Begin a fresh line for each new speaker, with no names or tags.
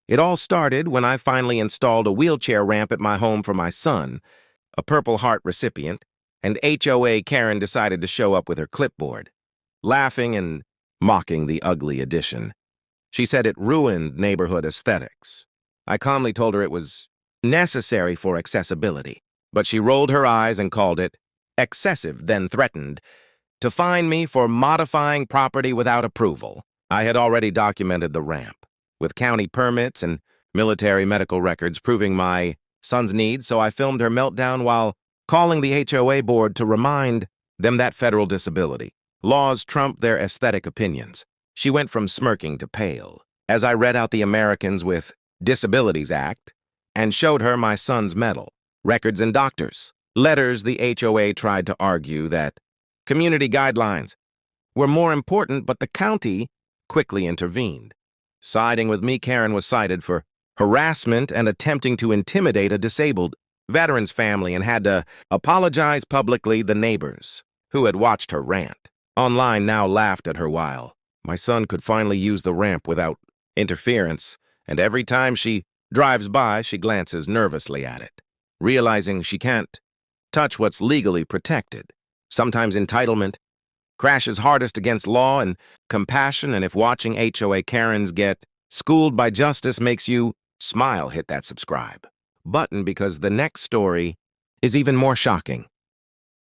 It all started when I finally installed a wheelchair ramp at my home for my son, a Purple Heart recipient, and HOA Karen decided to show up with her clipboard, laughing and mocking the ugly addition. She said it ruined neighborhood aesthetics. I calmly told her it was necessary for accessibility, but she rolled her eyes and called it excessive, then threatened to fine me for modifying property without approval. I had already documented the ramp, with county permits and military medical records proving my son's needs, so I filmed her meltdown while calling the HOA board to remind them that federal disability laws trump their aesthetic opinions. She went from smirking to pale as I read out the Americans with Disabilities Act and showed her my son's medal, records, and doctors. Letters. The HOA tried to argue that community guidelines were more important, but the county quickly intervened. Siding with me, Karen was cited for harassment and attempting to intimidate a disabled veteran's family and had to apologize publicly. The neighbors, who had watched her rant online, now laughed at her while my son could finally use the ramp without interference, and every time she drives by, she glances nervously at it, realizing she can't touch what's legally protected. Sometimes entitlement crashes hardest against law and compassion, and if watching HOA Karens get schooled by justice makes you smile, hit that subscribe button because the next story is even more shocking.